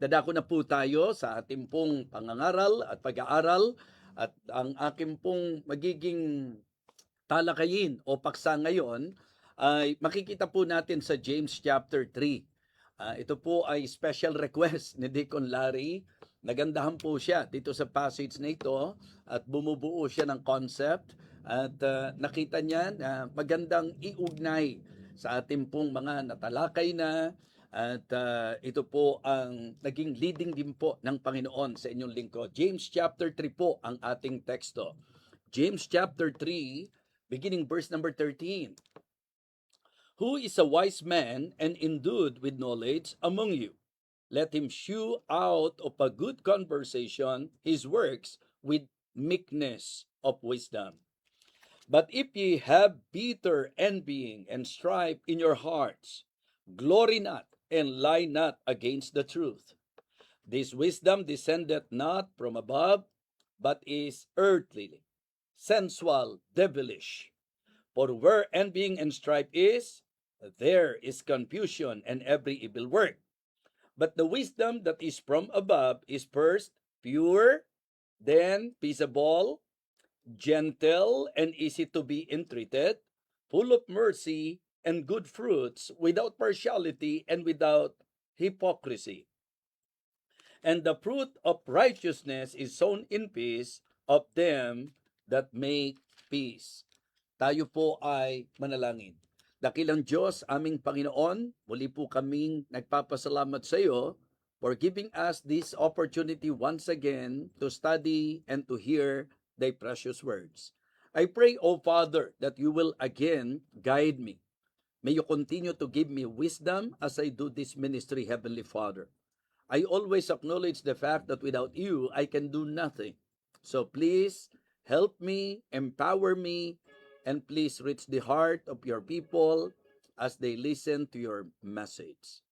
Dadako na po tayo sa ating pong pangangaral at pag-aaral at ang aking pong magiging talakayin o paksa ngayon ay makikita po natin sa James chapter 3. Ito po ay special request ni Deacon Larry. Nagandahan po siya dito sa passage na ito at bumubuo siya ng concept at nakita niya na magandang iugnay sa ating pong mga natalakay na at ito po ang naging leading din po ng Panginoon sa inyong lingkod. James chapter 3 po ang ating teksto. James chapter 3, beginning verse number 13. Who is a wise man and endued with knowledge among you? Let him shew out of a good conversation his works with meekness of wisdom. But if ye have bitter envying and strife in your hearts, glory not and lie not against the truth. This wisdom descendeth not from above, but is earthly, sensual, devilish. For where envying and strife is, there is confusion and every evil work. But the wisdom that is from above is first pure, then peaceable, gentle, and easy to be entreated, full of mercy and good fruits, without partiality and without hypocrisy. And the fruit of righteousness is sown in peace of them that make peace. Tayo po ay manalangin. Dakilang Diyos, aming Panginoon, muli po kaming nagpapasalamat sa iyo for giving us this opportunity once again to study and to hear thy precious words. I pray, O Father, that you will again guide me. May you continue to give me wisdom as I do this ministry, Heavenly Father. I always acknowledge the fact that without you, I can do nothing. So please help me, empower me, and please reach the heart of your people as they listen to your message.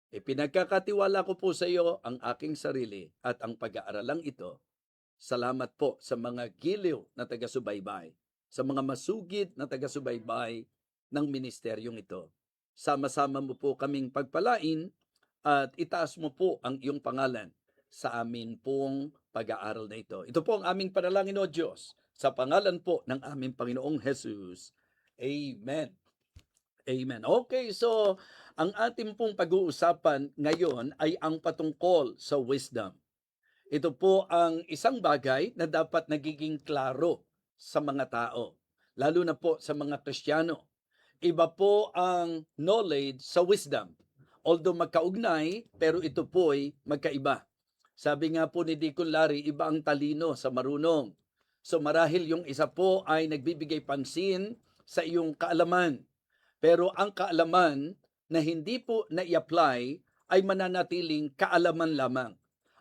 Ipinagkakatiwala ko po sa iyo ang aking sarili at ang pag-aaralang ito. Salamat po sa mga giliw na taga-subaybay, sa mga masugid na taga-subaybay ng ministeryong ito. Sama-sama mo po kaming pagpalain at itaas mo po ang iyong pangalan sa amin pong pag-aaral na ito. Ito po ang aming panalangin, O Diyos, sa pangalan po ng aming Panginoong Jesus. Amen. Amen. Okay, so ang ating pong pag-uusapan ngayon ay ang patungkol sa wisdom. Ito po ang isang bagay na dapat nagiging klaro sa mga tao, lalo na po sa mga Kristiyano. Iba po ang knowledge sa wisdom. Although magkaugnay, pero ito po ay magkaiba. Sabi nga po ni Deacon Larry, iba ang talino sa marunong. So marahil yung isa po ay nagbibigay pansin sa iyong kaalaman. Pero ang kaalaman na hindi po na-i-apply ay mananatiling kaalaman lamang.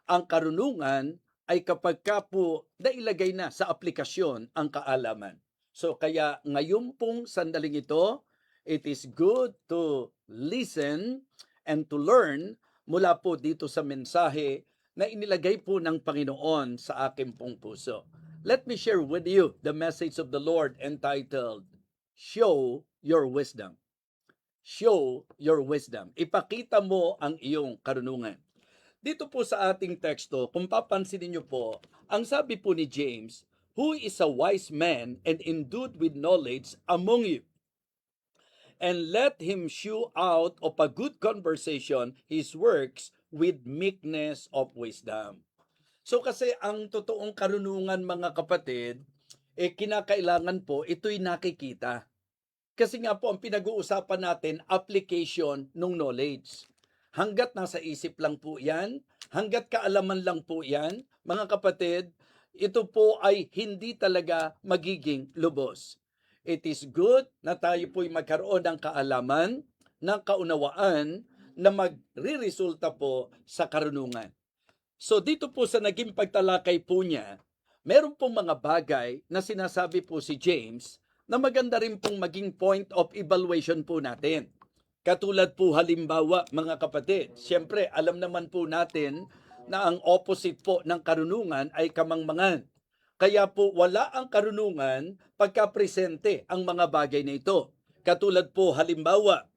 Ang karunungan ay kapag ka po nailagay na sa aplikasyon ang kaalaman. So kaya ngayon pong sandaling ito, it is good to listen and to learn mula po dito sa mensahe na inilagay po ng Panginoon sa aking pong puso. Let me share with you the message of the Lord entitled, Show Your Wisdom. Show your wisdom. Ipakita mo ang iyong karunungan. Dito po sa ating teksto, kung papansinin niyo po, ang sabi po ni James, who is a wise man and endued with knowledge among you? And let him shew out of a good conversation his works with meekness of wisdom. So kasi ang totoong karunungan, mga kapatid, kinakailangan po ito'y nakikita. Kasi nga po ang pinag-uusapan natin, application ng knowledge. Hanggat nasa isip lang po yan, hanggat kaalaman lang po yan, mga kapatid, ito po ay hindi talaga magiging lubos. It is good na tayo po'y magkaroon ng kaalaman, ng kaunawaan, na magre-resulta po sa karunungan. So dito po sa naging pagtalakay po niya, meron pong mga bagay na sinasabi po si James na maganda rin pong maging point of evaluation po natin. Katulad po halimbawa, mga kapatid, siyempre alam naman po natin na ang opposite po ng karunungan ay kamangmangan. Kaya po wala ang karunungan pagka-presente ang mga bagay na ito. Katulad po halimbawa,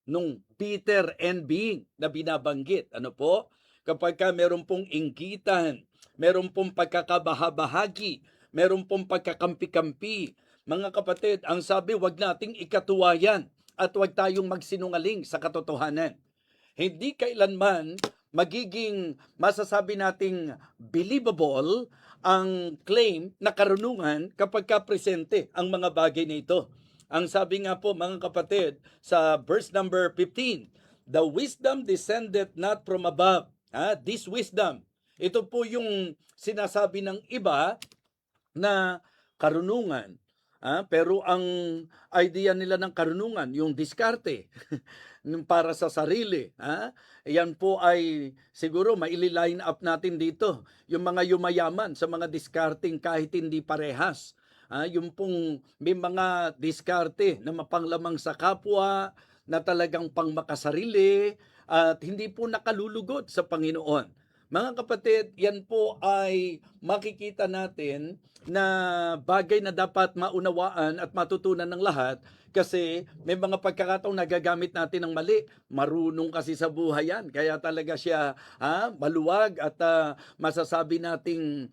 nung bitter envying na binabanggit. Ano po? kapag ka meron pong inggitan, meron pong pagkakabahabahagi, meron pong pagkakampi-kampi. Mga kapatid, ang sabi, wag nating ikatuwayan at wag tayong magsinungaling sa katotohanan. Hindi kailanman magiging masasabi nating believable ang claim na karunungan kapag ka presente ang mga bagay na ito. Ang sabi nga po mga kapatid sa verse number 15, the wisdom descended not from above. This wisdom, ito po yung sinasabi ng iba na karunungan. Pero ang idea nila ng karunungan, yung diskarte para sa sarili. Yan po ay siguro maili-line up natin dito. Yung mga yumayaman sa mga diskarting kahit hindi parehas. Yung pong may mga diskarte na mapanglamang sa kapwa, na talagang pangmakasarili at hindi po nakalulugod sa Panginoon. Mga kapatid, yan po ay makikita natin na bagay na dapat maunawaan at matutunan ng lahat kasi may mga pagkakataong nagagamit natin ng mali. Marunong kasi sa buhay yan. Kaya talaga siya maluwag at masasabi nating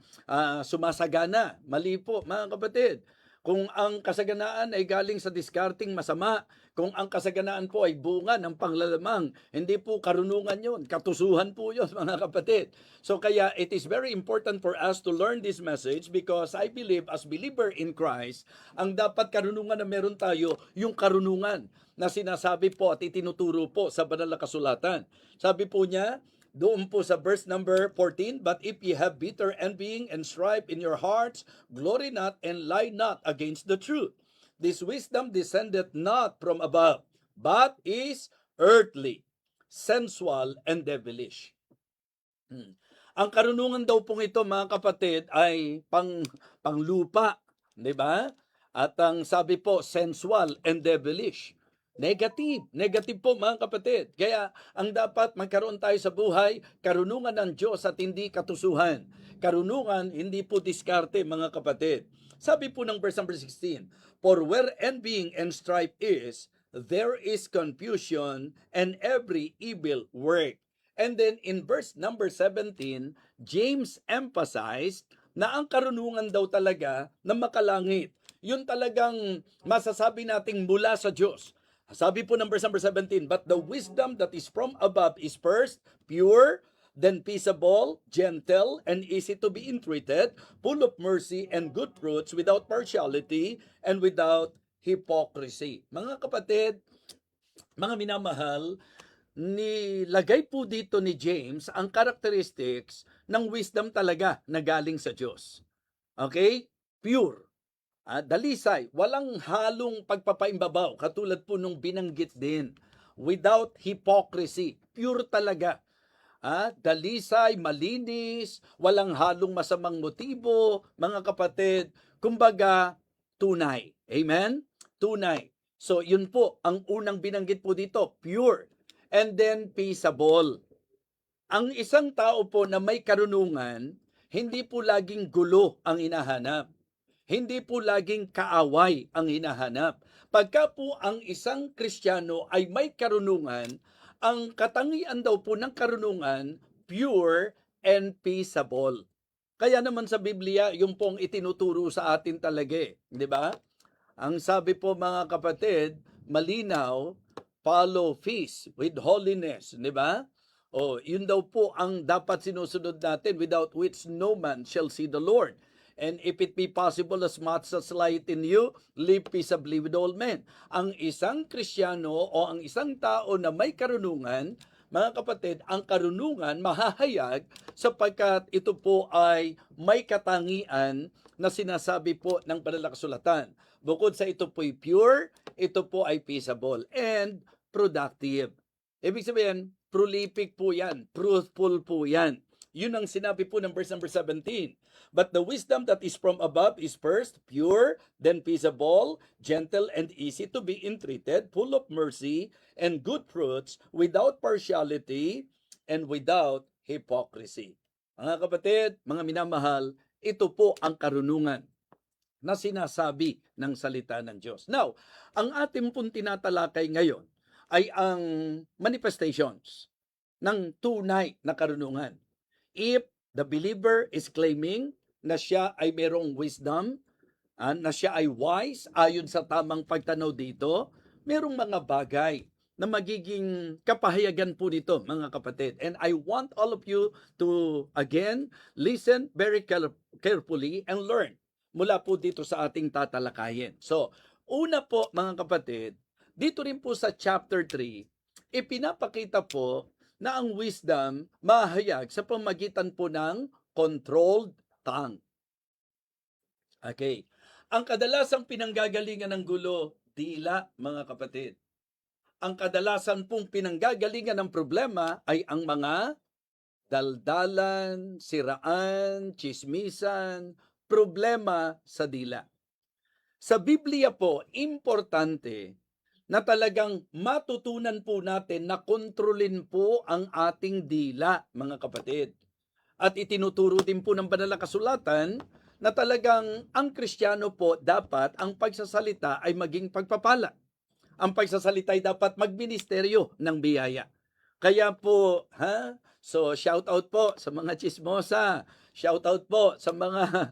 sumasagana. Mali po mga kapatid. Kung ang kasaganaan ay galing sa discarding masama, kung ang kasaganaan po ay bunga ng panglalamang, hindi po karunungan yun, katusuhan po yun mga kapatid. So kaya it is very important for us to learn this message because I believe as believer in Christ, ang dapat karunungan na meron tayo, yung karunungan na sinasabi po at itinuturo po sa banal na kasulatan. Sabi po niya, doon po sa verse number 14, but if ye have bitter envying and strife in your hearts, glory not and lie not against the truth. This wisdom descendeth not from above, but is earthly, sensual, and devilish. Ang karunungan daw pong ito mga kapatid ay panglupa, di ba? At ang sabi po, sensual and devilish. Negative po mga kapatid. Kaya ang dapat magkaroon tayo sa buhay, karunungan ng Diyos at hindi katusuhan. Karunungan, hindi po diskarte mga kapatid. Sabi po ng verse number 16, for where envying and strife is, there is confusion and every evil work. And then in verse number 17, James emphasized na ang karunungan daw talaga na makalangit. Yun talagang masasabi nating mula sa Diyos. Sabi po ng verse number 17, but the wisdom that is from above is first pure, then peaceable, gentle, and easy to be entreated, full of mercy and good fruits, without partiality and without hypocrisy. Mga kapatid, mga minamahal, nilagay po dito ni James ang characteristics ng wisdom talaga na galing sa Diyos. Okay? Pure. Dalisay, walang halong pagpapaimbabaw, katulad po nung binanggit din. Without hypocrisy, pure talaga. Dalisay, malinis, walang halong masamang motibo, mga kapatid, kumbaga, tunay. Amen? Tunay. So, yun po, ang unang binanggit po dito, pure. And then, peaceable. Ang isang tao po na may karunungan, hindi po laging gulo ang hinahanap. Hindi po laging kaaway ang hinahanap. Pagka po ang isang Kristiyano ay may karunungan, ang katangian daw po ng karunungan, pure and peaceable. Kaya naman sa Biblia, yung pong itinuturo sa atin talaga di ba? Ang sabi po mga kapatid, malinaw, follow peace with holiness, di ba? Yun daw po ang dapat sinusunod natin, without which no man shall see the Lord. And if it be possible, as much as light in you, live peaceably with all men. Ang isang Kristiyano o ang isang tao na may karunungan, mga kapatid, ang karunungan mahahayag sapagkat ito po ay may katangian na sinasabi po ng banal na kasulatan. Bukod sa ito po ay pure, ito po ay peaceable and productive. Ibig sabihin, prolific po yan, truthful po yan. Yun ang sinabi po ng verse number 17. But the wisdom that is from above is first pure, then peaceable, gentle, and easy to be entreated, full of mercy and good fruits, without partiality and without hypocrisy. Mga kapatid, mga minamahal, ito po ang karunungan na sinasabi ng salita ng Diyos. Now, ang ating pong tinatalakay ngayon ay ang manifestations ng tunay na karunungan. If the believer is claiming na siya ay merong wisdom, na siya ay wise ayon sa tamang pagtanaw dito, merong mga bagay na magiging kapahayagan po nito, mga kapatid. And I want all of you to, again, listen very carefully and learn mula po dito sa ating tatalakayin. So, una po, mga kapatid, dito rin po sa chapter 3, ipinapakita po na ang wisdom mahayag sa pamagitan po ng controlled tongue. Okay. Ang kadalasang pinanggagalingan ng gulo, dila, mga kapatid. Ang kadalasan pong pinanggagalingan ng problema ay ang mga daldalan, siraan, chismisan, problema sa dila. Sa Biblia po, importante na talagang matutunan po natin na kontrolin po ang ating dila, mga kapatid. At itinuturo din po ng banal na kasulatan na talagang ang Kristiyano po dapat ang pagsasalita ay maging pagpapala. Ang pagsasalita ay dapat magministeryo ng biyaya. Kaya po, so shout out po sa mga chismosa, shout out po sa mga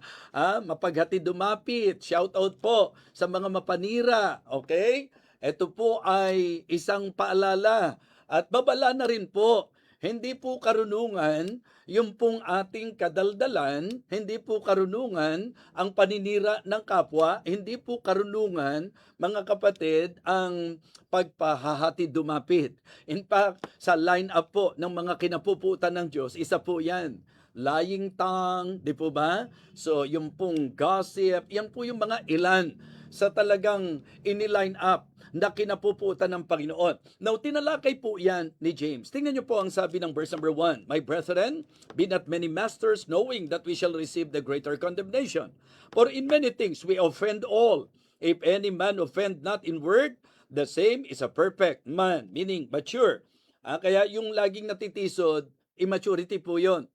mapaghati dumapit, shout out po sa mga mapanira, okay? Ito po ay isang paalala at babala na rin po. Hindi po karunungan yung pong ating kadaldalan, hindi po karunungan ang paninira ng kapwa, hindi po karunungan, mga kapatid, ang pagpahahati dumapit. In fact, sa line-up po ng mga kinapuputan ng Diyos, isa po yan. Lying tongue, di po ba? So, yung pong gossip, yan po yung mga ilan sa talagang iniline up na kinapuputan ng Panginoon. Now, tinalakay po yan ni James. Tingnan niyo po ang sabi ng verse number 1. My brethren, be not many masters, knowing that we shall receive the greater condemnation. For in many things we offend all. If any man offend not in word, the same is a perfect man, meaning mature. Kaya yung laging natitisod, immaturity po yon.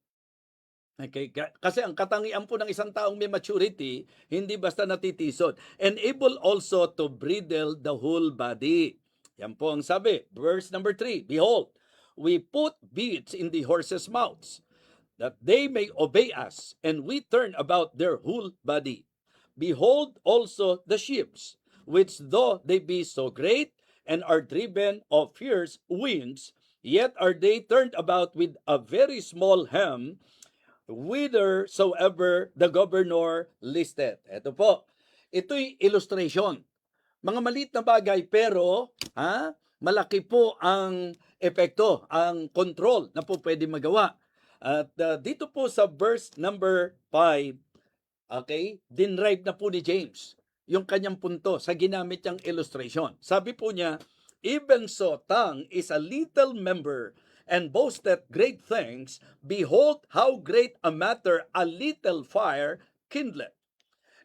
Okay, kasi ang katangian po ng isang taong may maturity, hindi basta natitisod. And able also to bridle the whole body. Yan po ang sabi. Verse number 3, behold, we put bits in the horses' mouths, that they may obey us, and we turn about their whole body. Behold also the ships, which though they be so great, and are driven of fierce winds, yet are they turned about with a very small helm, whithersoever the governor listed. Ito po, ito'y illustration. Mga maliit na bagay pero malaki po ang epekto, ang control na po pwede magawa. At dito po sa verse number 5, okay, dinrive na po ni James yung kanyang punto sa ginamit niyang illustration. Sabi po niya, even so, tongue is a little member and boasteth great things. Behold, how great a matter a little fire kindleth.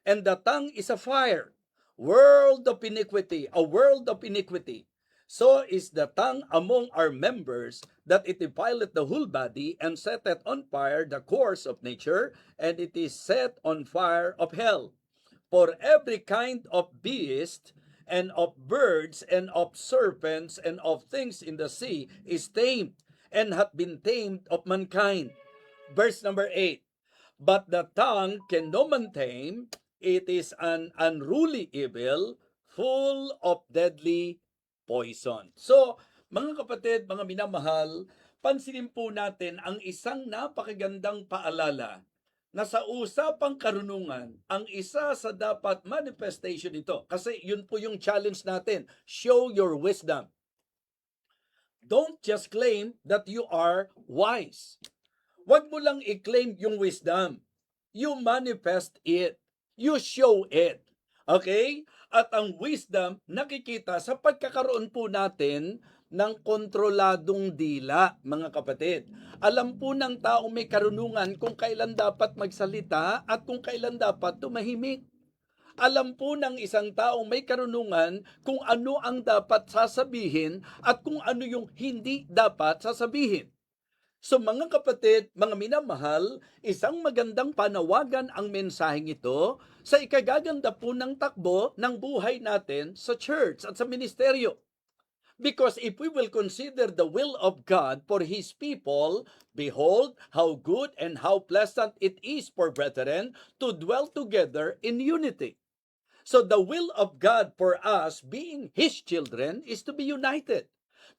And the tongue is a fire, world of iniquity, a world of iniquity. So is the tongue among our members, that it defileth the whole body, and setteth on fire the course of nature, and it is set on fire of hell. For every kind of beast, and of birds, and of serpents, and of things in the sea is tamed, and hath been tamed of mankind. Verse number 8, but the tongue can no man tame, it is an unruly evil, full of deadly poison. So, mga kapatid, mga minamahal, pansinin po natin ang isang napakagandang paalala na sa usapang karunungan, ang isa sa dapat manifestation nito, kasi yun po yung challenge natin, show your wisdom. Don't just claim that you are wise. Huwag mo lang i-claim yung wisdom. You manifest it. You show it. Okay? At ang wisdom, nakikita sa pagkakaroon po natin ng kontroladong dila, mga kapatid. Alam po ng taong may karunungan kung kailan dapat magsalita at kung kailan dapat tumahimik. Alam po ng isang taong may karunungan kung ano ang dapat sasabihin at kung ano yung hindi dapat sasabihin. So mga kapatid, mga minamahal, isang magandang panawagan ang mensaheng ito sa ikagaganda po ng takbo ng buhay natin sa church at sa ministeryo. Because if we will consider the will of God for His people, behold, how good and how pleasant it is for brethren to dwell together in unity. So the will of God for us, being His children, is to be united,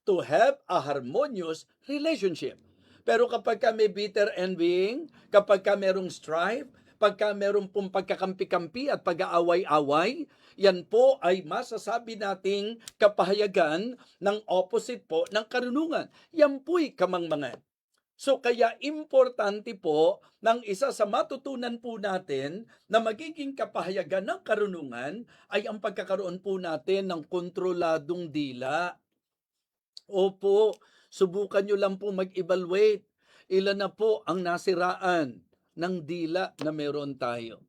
to have a harmonious relationship. Pero kapag ka may bitter envying, kapag ka merong strife, pagka merong pong pagkakampi-kampi at pag-aaway-away, yan po ay masasabi nating kapahayagan ng opposite po ng karunungan. Yan po'y kamangmangan. So kaya importante po ng isa sa matutunan po natin na magiging kapahayagan ng karunungan ay ang pagkakaroon po natin ng kontroladong dila. Opo, subukan nyo lang po mag-evaluate. Ilan na po ang nasiraan ng dila na meron tayo?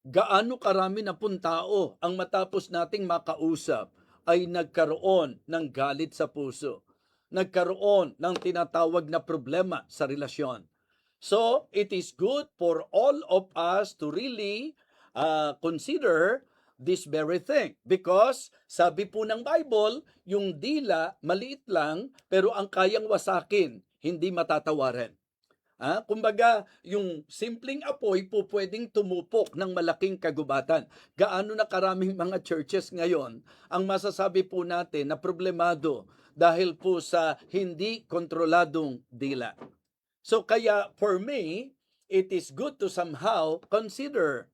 Gaano karami na pong tao ang matapos nating makausap ay nagkaroon ng galit sa puso, nagkaroon ng tinatawag na problema sa relasyon. So, it is good for all of us to really consider this very thing. Because, sabi po ng Bible, yung dila, maliit lang, pero ang kayang wasakin, hindi matatawaran. Kumbaga, yung simpleng apoy po pwedeng tumupok ng malaking kagubatan. Gaano na karaming mga churches ngayon ang masasabi po natin na problemado dahil po sa hindi kontroladong dila. So kaya for me, it is good to somehow consider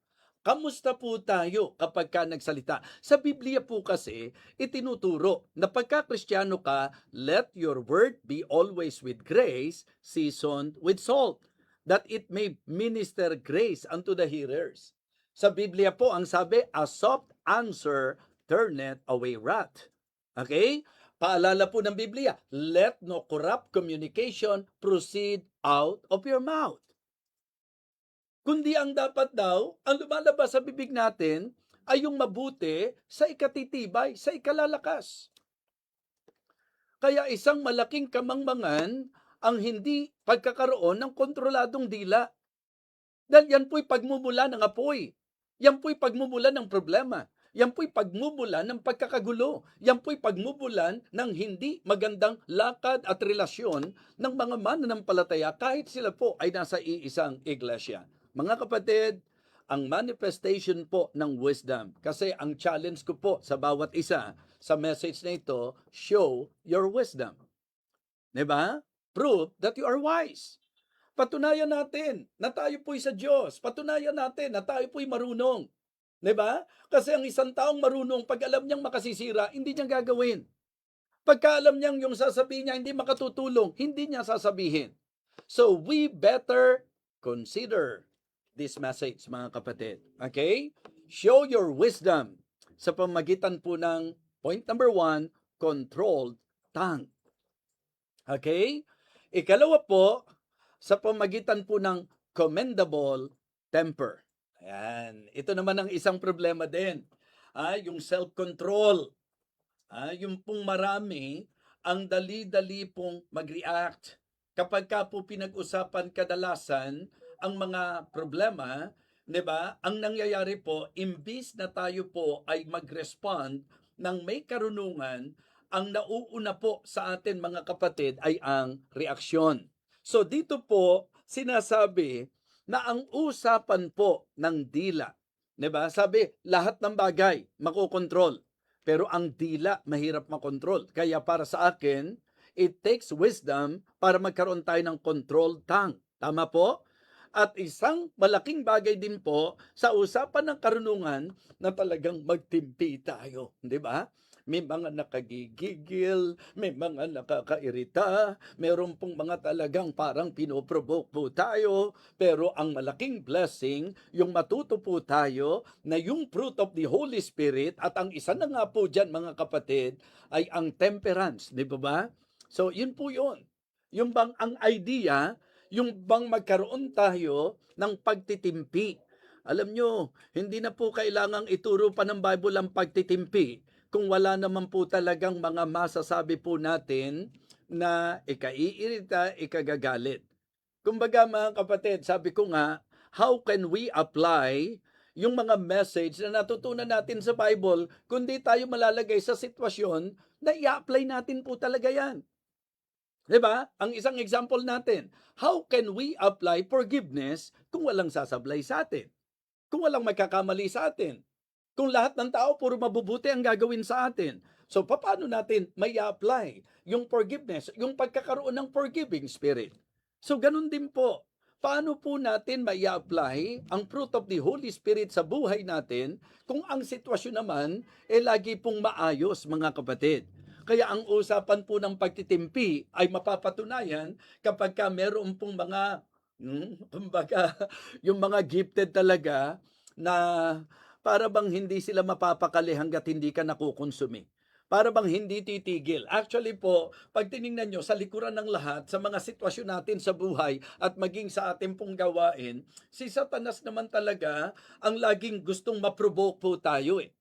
kamusta po tayo kapag ka nagsalita. Sa Biblia po kasi, itinuturo na pagka Kristiyano ka, let your word be always with grace, seasoned with salt, that it may minister grace unto the hearers. Sa Biblia po, ang sabi, a soft answer turneth away wrath. Okay? Paalala po ng Biblia, let no corrupt communication proceed out of your mouth. Kundi ang dapat daw, ang lumalabas sa bibig natin ay yung mabuti sa ikatitibay, sa ikalalakas. Kaya isang malaking kamangmangan ang hindi pagkakaroon ng kontroladong dila. Dahil yan po'y pagmumula ng apoy. Yan po'y pagmumula ng problema. Yan po'y pagmumula ng pagkakagulo. Yan po'y pagmumula ng hindi magandang lakad at relasyon ng mga mananampalataya kahit sila po ay nasa iisang iglesia. Mga kapatid, ang manifestation po ng wisdom, kasi ang challenge ko po sa bawat isa sa message na ito, show your wisdom. Diba? Prove that you are wise. Patunayan natin na tayo po'y sa Diyos. Patunayan natin na tayo po'y marunong. Diba? Kasi ang isang taong marunong, pag alam niyang makasisira, hindi niya gagawin. Pagka alam niyang yung sasabihin niya hindi makatutulong, hindi niya sasabihin. So we better consider this message, mga kapatid. Okay? Show your wisdom sa pamagitan po ng point number 1, controlled tongue. Okay? Ikalawa po, sa pamagitan po ng commendable temper. Ayan. Ito naman ang isang problema din. Yung self-control. Yung pong marami, ang dali-dali pong mag-react. Kapag ka po pinag-usapan kadalasan, ang mga problema, 'di ba? Ang nangyayari po, imbis na tayo po ay mag-respond ng may karunungan, ang nauuna po sa atin mga kapatid ay ang reaksyon. So dito po sinasabi na ang usapan po ng dila, 'di ba? Sabi, lahat ng bagay makokontrol, pero ang dila mahirap makontrol. Kaya para sa akin, it takes wisdom para magkaroon tayo ng controlled tongue. Tama po? At isang malaking bagay din po sa usapan ng karunungan na talagang magtimpi tayo, di ba? May mga nakagigigil, may mga nakakairita, meron pong mga talagang parang pinoprovoke po tayo, pero ang malaking blessing, yung matuto po tayo na yung fruit of the Holy Spirit, at ang isa na nga po dyan mga kapatid, ay ang temperance, di ba ba? So yun po yun. Yung bang ang idea, yung bang magkaroon tayo ng pagtitimpi. Alam nyo, hindi na po kailangang ituro pa ng Bible ang pagtitimpi kung wala naman po talagang mga masasabi po natin na ikaiirita, ikagagalit. Kumbaga mga kapatid, sabi ko nga, how can we apply yung mga message na natutunan natin sa Bible, kundi tayo malalagay sa sitwasyon na i-apply natin po talaga yan. 'Di ba? Ang isang example natin, how can we apply forgiveness kung walang sasablay sa atin? Kung walang magkakamali sa atin? Kung lahat ng tao puro mabubuti ang gagawin sa atin? So paano natin may apply yung forgiveness, yung pagkakaroon ng forgiving spirit? So ganun din po. Paano po natin mai apply ang fruit of the Holy Spirit sa buhay natin kung ang sitwasyon naman lagi pong maayos, mga kapatid? Kaya ang usapan po ng pagtitimpi ay mapapatunayan kapag ka meron pong mga kumbaga, yung mga gifted talaga na para bang hindi sila mapapakali hangga't hindi ka nakukonsumi. Para bang hindi titigil. Actually po, pag tiningnan nyo sa likuran ng lahat, sa mga sitwasyon natin sa buhay at maging sa ating pong gawain, si Satanas naman talaga ang laging gustong ma-provoke po tayo eh.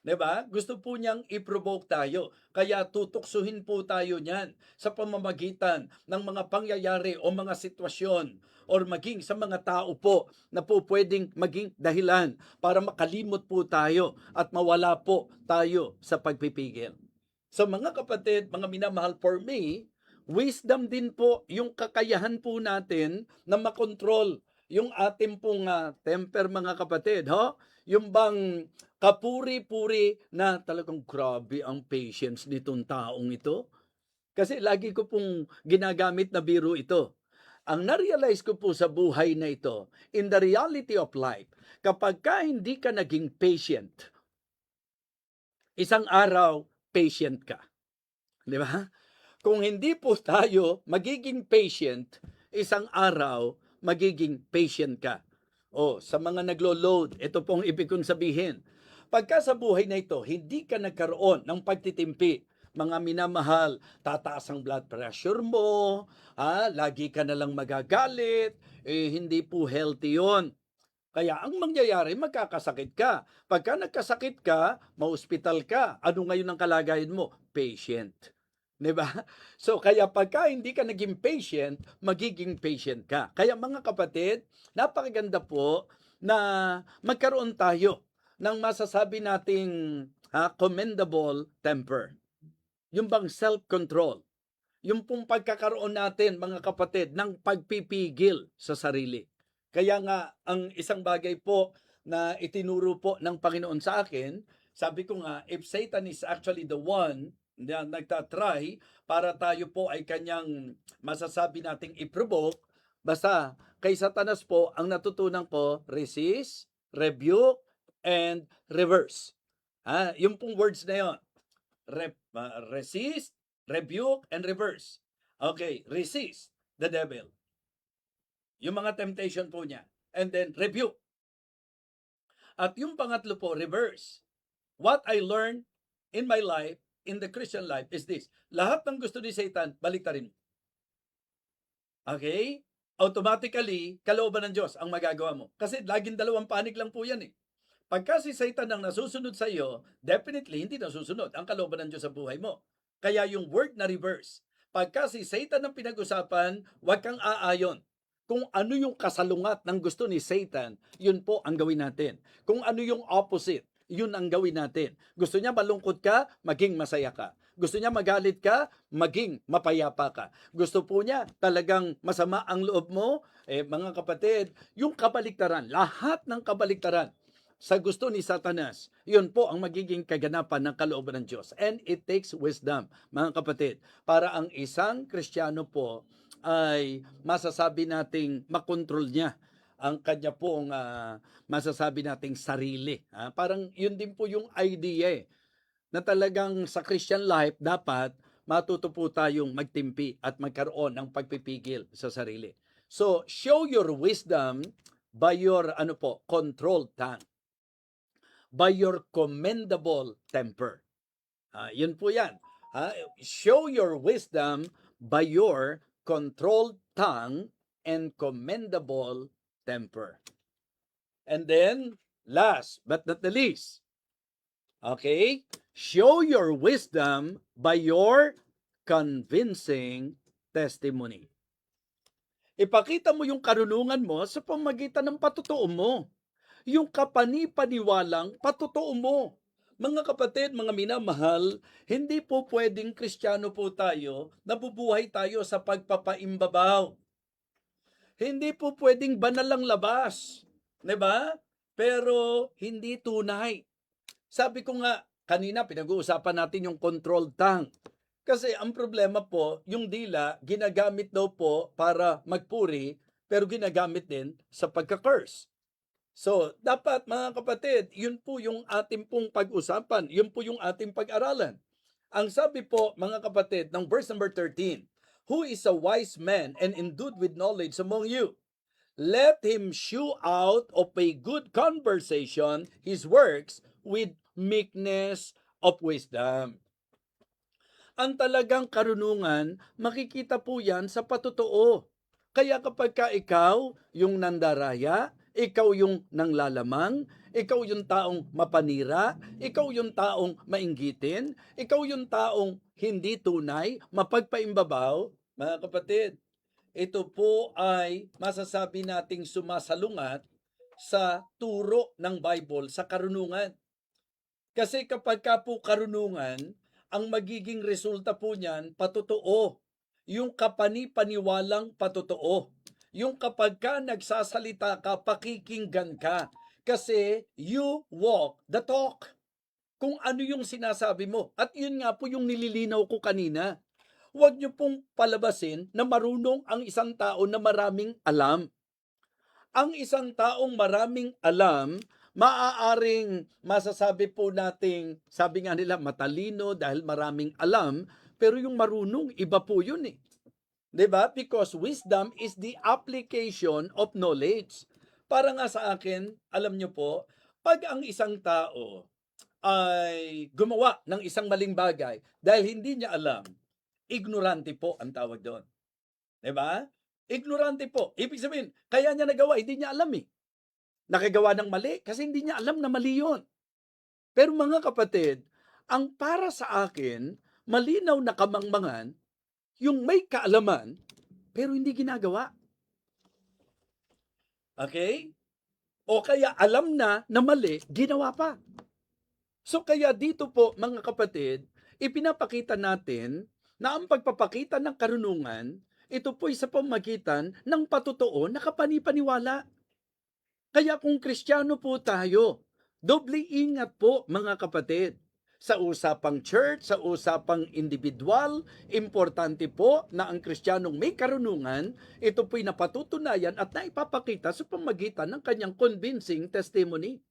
'Di ba? Gusto po niyang i-provoke tayo. Kaya tutuksuhin po tayo niyan sa pamamagitan ng mga pangyayari o mga sitwasyon or maging sa mga tao po na po pwedeng maging dahilan para makalimot po tayo at mawala po tayo sa pagpipigil. So mga kapatid, mga minamahal, for me, wisdom din po yung kakayahan po natin na makontrol yung ating pong temper, mga kapatid. Ho? Yung bang kapuri-puri na talagang grabe ang patience nitong taong ito. Kasi lagi ko pong ginagamit na biro ito. Ang na-realize ko po sa buhay na ito, in the reality of life, kapag ka hindi ka naging patient, isang araw, patient ka. Di ba? Kung hindi po tayo magiging patient, isang araw, magiging patient ka. O, sa mga naglo-load, ito pong ibig kong sabihin. Pagka sa buhay na ito, hindi ka nagkaroon ng pagtitimpi, mga minamahal, tataas ang blood pressure mo, lagi ka na lang magagalit, hindi po healthy yon. Kaya ang mangyayari, magkakasakit ka. Pagka nagkasakit ka, ma-hospital ka. Ano ngayon ang kalagayan mo? Patient. 'Di ba? So kaya pagka hindi ka naging patient, magiging patient ka. Kaya mga kapatid, napakaganda po na magkaroon tayo ng masasabi nating commendable temper. Yung bang self-control. Yung pong pagkakaroon natin, mga kapatid, ng pagpipigil sa sarili. Kaya nga, ang isang bagay po na itinuro po ng Panginoon sa akin, sabi ko nga, if Satan is actually the one na nagtatry para tayo po ay kanyang masasabi nating i-provoke, basta kay Satanas po, ang natutunan ko, resist, rebuke, and reverse. Yung pong words na yon, resist, rebuke, and reverse. Okay, resist the devil. Yung mga temptation po niya. And then, rebuke. At yung pangatlo po, reverse. What I learned in my life, in the Christian life, is this. Lahat ng gusto ni Satan, baliktarin mo. Okay? Automatically, kalooban ng Diyos ang magagawa mo. Kasi laging dalawang panig lang po yan eh. Pagka si Satan ang nasusunod sa iyo, definitely hindi nasusunod ang kalooban ng Diyos sa buhay mo. Kaya yung word na reverse, pagka si Satan ang pinag-usapan, huwag kang aayon. Kung ano yung kasalungat ng gusto ni Satan, yun po ang gawin natin. Kung ano yung opposite, yun ang gawin natin. Gusto niya malungkot ka, maging masaya ka. Gusto niya magalit ka, maging mapayapa ka. Gusto po niya talagang masama ang loob mo, mga kapatid, yung kabaliktaran, lahat ng kabaliktaran sa gusto ni Satanas, yun po ang magiging kaganapan ng kalooban ng Diyos. And it takes wisdom, mga kapatid, para ang isang Kristiyano po ay masasabi nating makontrol niya ang kanya pong masasabi nating sarili. Parang yun din po yung idea na talagang sa Christian life dapat matuto po tayong magtimpi at magkaroon ng pagpipigil sa sarili. So, show your wisdom by your controlled tongue, by your commendable temper. Yun po yan. Show your wisdom by your controlled tongue and commendable temper. And then, last but not the least, okay, show your wisdom by your convincing testimony. Ipakita mo yung karunungan mo sa pamagitan ng patutuo mo. yung kapanipaniwalang patotoo mo. Mga kapatid, mga minamahal, hindi po pwedeng Kristiyano po tayo, nabubuhay tayo sa pagpapaimbabaw. Hindi po pwedeng banal ang labas, 'di ba? Pero hindi tunay. Sabi ko nga, kanina pinag-uusapan natin yung controlled tongue. Kasi ang problema po, yung dila, ginagamit daw po para magpuri, pero ginagamit din sa pagka-curse. So, dapat mga kapatid, yun po yung ating pong pag-usapan, yun po yung ating pag-aralan. Ang sabi po, mga kapatid, ng verse number 13, "Who is a wise man and endued with knowledge among you? Let him shew out of a good conversation his works with meekness of wisdom." Ang talagang karunungan, makikita po yan sa patotoo. Kaya kapag ka ikaw yung nandaraya, ikaw yung nanglalamang, ikaw yung taong mapanira, ikaw yung taong mainggitin, ikaw yung taong hindi tunay, mapagpaimbabaw, mga kapatid, ito po ay masasabi nating sumasalungat sa turo ng Bible sa karunungan. Kasi kapag ka po karunungan, ang magiging resulta po niyan, patotoo. Yung kapanipaniwalang patotoo. Yung kapag ka nagsasalita ka, pakikinggan ka. Kasi you walk the talk. Kung ano yung sinasabi mo. At yun nga po yung nililinaw ko kanina. Huwag niyo pong palabasin na marunong ang isang tao na maraming alam. Ang isang taong maraming alam, maaaring masasabi po nating, sabi nga nila, matalino dahil maraming alam, pero yung marunong, iba po yun eh. 'Di ba? Because wisdom is the application of knowledge. Para nga sa akin, alam nyo po, pag ang isang tao ay gumawa ng isang maling bagay dahil hindi niya alam, ignorante po ang tawag doon. 'Di ba? Ignorante po. Ibig sabihin, kaya niya nagawa, hindi niya alam eh. Nakagawa ng mali kasi hindi niya alam na mali yun. Pero mga kapatid, ang para sa akin, malinaw na kamangmangan, yung may kaalaman, pero hindi ginagawa. Okay? O kaya alam na mali, ginawa pa. So kaya dito po, mga kapatid, ipinapakita natin na ang pagpapakita ng karunungan, ito po ay sa pamagitan ng patotoo na kapanipaniwala. Kaya kung Kristiyano po tayo, doble ingat po mga kapatid. Sa usapang church, sa usapang individual, importante po na ang Kristiyanong may karunungan, ito po'y napatutunayan at naipapakita sa pamagitan ng kanyang convincing testimony.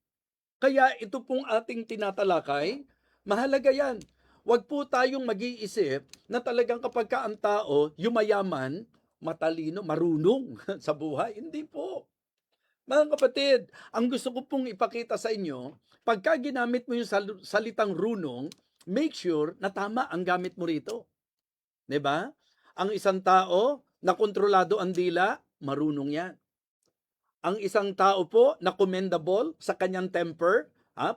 Kaya ito pong ating tinatalakay, mahalaga yan. Huwag po tayong mag-iisip na talagang kapag ka ang tao, yumayaman, matalino, marunong sa buhay. Hindi po. Mga kapatid, ang gusto ko pong ipakita sa inyo, pagka ginamit mo yung salitang runong, make sure na tama ang gamit mo rito. 'Di ba? Ang isang tao na kontrolado ang dila, marunong 'yan. Ang isang tao po na commendable sa kanyang temper,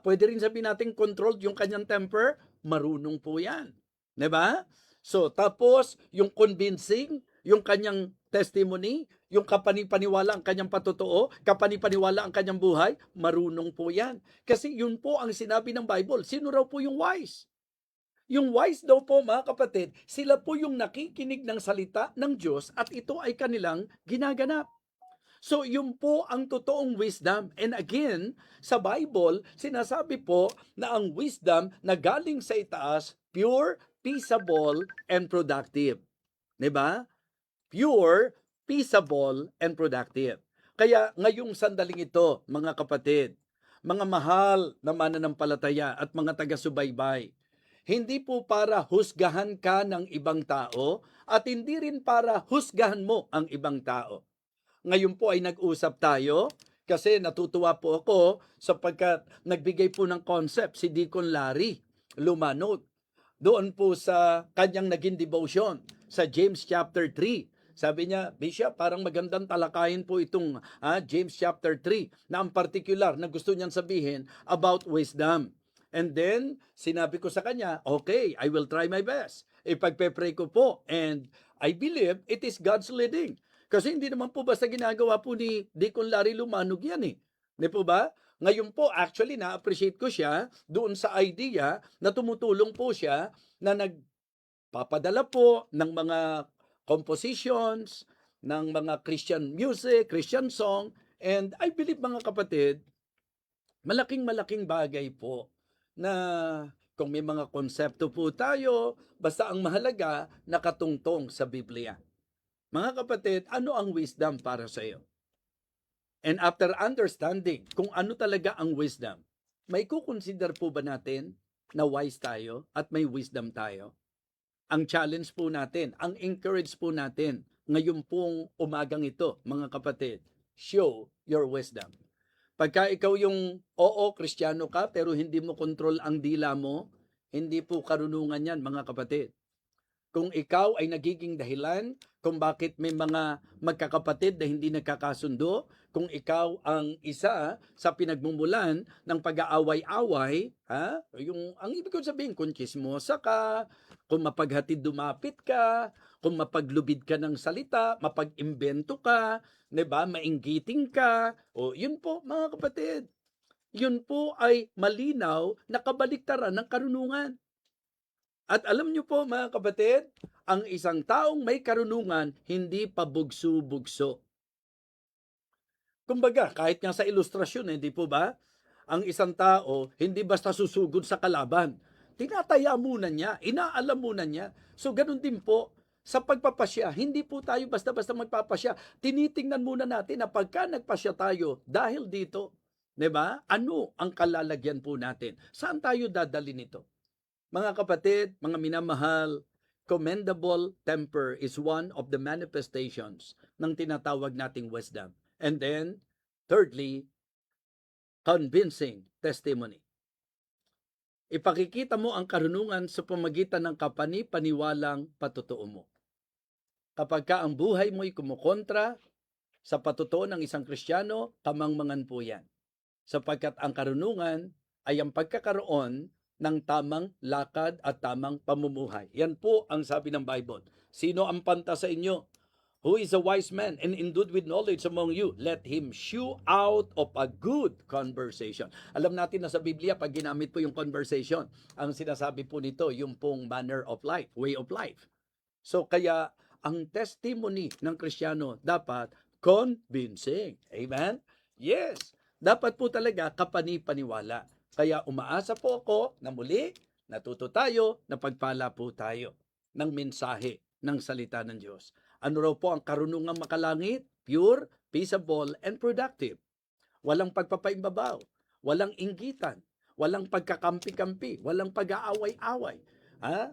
pwede rin sabihin natin controlled yung kanyang temper, marunong po 'yan. 'Di ba? So, tapos yung convincing, yung kanyang testimony, yung kapanipaniwala ang kanyang patotoo, kapanipaniwala ang kanyang buhay, marunong po yan. Kasi yun po ang sinabi ng Bible. Sino raw po yung wise? Yung wise daw po mga kapatid, sila po yung nakikinig ng salita ng Diyos at ito ay kanilang ginaganap. So yun po ang totoong wisdom. And again, sa Bible, sinasabi po na ang wisdom na galing sa itaas, pure, peaceable, and productive. 'Di ba? Pure, peaceable, and productive. Kaya ngayong sandaling ito, mga kapatid, mga mahal na mananampalataya at mga taga-subaybay, hindi po para husgahan ka ng ibang tao at hindi rin para husgahan mo ang ibang tao. Ngayon po ay nag-usap tayo kasi natutuwa po ako sapagkat nagbigay po ng concept si Deacon Larry Lumanod doon po sa kanyang naging devotion sa James chapter 3. Sabi niya, Bishop, parang magandang talakayin po itong James chapter 3 na ang particular na gusto niyang sabihin about wisdom. And then, sinabi ko sa kanya, okay, I will try my best. Ipagpe-pray ko po and I believe it is God's leading. Kasi hindi naman po basta ginagawa po ni Deacon Larry Lumanog yan eh. Di po ba? Ngayon po, actually, na-appreciate ko siya doon sa idea na tumutulong po siya na nagpapadala po ng mga compositions, ng mga Christian music, Christian song, and I believe mga kapatid, malaking-malaking bagay po na kung may mga konsepto po tayo, basta ang mahalaga nakatungtong sa Biblia. Mga kapatid, ano ang wisdom para sa iyo? And after understanding kung ano talaga ang wisdom, may kukonsider po ba natin na wise tayo at may wisdom tayo? Ang challenge po natin, ang encourage po natin ngayon pong umagang ito, mga kapatid, show your wisdom. Pagka ikaw yung, oo, Kristiyano ka, pero hindi mo control ang dila mo, hindi po karunungan yan, mga kapatid. Kung ikaw ay nagiging dahilan kung bakit may mga magkakapatid na hindi nagkakasundo, kung ikaw ang isa sa pinagmumulan ng pag-aaway-away, ang ibig ko sabihin, kung chismosa ka, kung mapaghatid dumapit ka, kung mapaglubid ka ng salita, mapag-imbento ka, 'di ba? Mainggiting ka. O, yun po, mga kapatid. Yun po ay malinaw na kabaliktaran ng karunungan. At alam niyo po, mga kapatid, ang isang taong may karunungan hindi pabugso-bugso. Kumbaga, kahit nga sa ilustrasyon, hindi po ba? Ang isang tao hindi basta susugod sa kalaban. Tinataya muna niya, inaalam muna niya. So ganun din po sa pagpapasya. Hindi po tayo basta-basta magpapasya. Tinitingnan muna natin na pagka nagpasya tayo dahil dito, 'di ba? Ano ang kalalagyan po natin? Saan tayo dadalhin ito? Mga kapatid, mga minamahal, commendable temper is one of the manifestations ng tinatawag nating wisdom. And then, thirdly, convincing testimony. Ipakikita mo ang karunungan sa pamagitan ng kapani-paniwalang patutuo mo. Kapag ka ang buhay mo'y kumukontra sa patutuo ng isang Kristiyano, kamangmangan po yan. Sapagkat ang karunungan ay ang pagkakaroon ng tamang lakad at tamang pamumuhay. Yan po ang sabi ng Bible. Sino ang panta sa inyo? Who is a wise man and endued with knowledge among you? Let him shew out of a good conversation. Alam natin na sa Biblia, pag ginamit po yung conversation, ang sinasabi po nito, yung pong manner of life, way of life. So kaya, ang testimony ng Kristiyano dapat convincing. Amen? Yes. Dapat po talaga kapani-paniwala. Kaya umaasa po ako na muli, natuto tayo, napagpala po tayo ng mensahe ng salita ng Diyos. Ano raw po ang karunungang makalangit? Pure, peaceable, and productive. Walang pagpapaimbabaw, walang inggitan, walang pagkakampi-kampi, walang pag-aaway-away.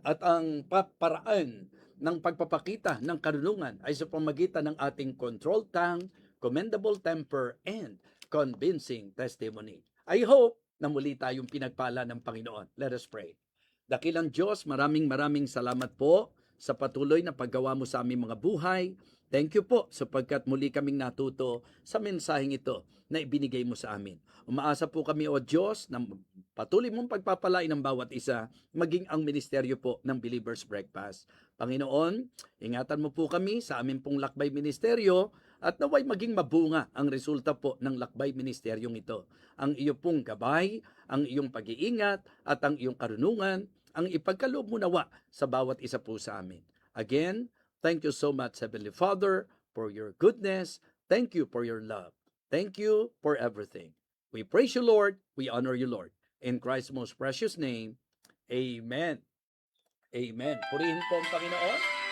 At ang paraan ng pagpapakita ng karunungan ay sa pamagitan ng ating controlled tongue, commendable temper, and convincing testimony. I hope na muli tayong pinagpala ng Panginoon. Let us pray. Dakilang Diyos, maraming salamat po sa patuloy na paggawa mo sa aming mga buhay. Thank you po sapagkat muli kaming natuto sa mensaheng ito na ibinigay mo sa amin. Umaasa po kami, O Diyos, na patuloy mong pagpapalain ng bawat isa, maging ang ministeryo po ng Believer's Breakfast. Panginoon, ingatan mo po kami sa aming pong lakbay ministeryo at naway maging mabunga ang resulta po ng lakbay ministeryong ito. Ang iyo pong gabay, ang iyong pag-iingat at ang iyong karunungan, ang ipagkaloob mo nawa sa bawat isa po sa amin. Again, thank you so much, Heavenly Father, for your goodness. Thank you for your love. Thank you for everything. We praise you, Lord. We honor you, Lord. In Christ's most precious name, Amen. Amen. Purihin po ang Panginoon.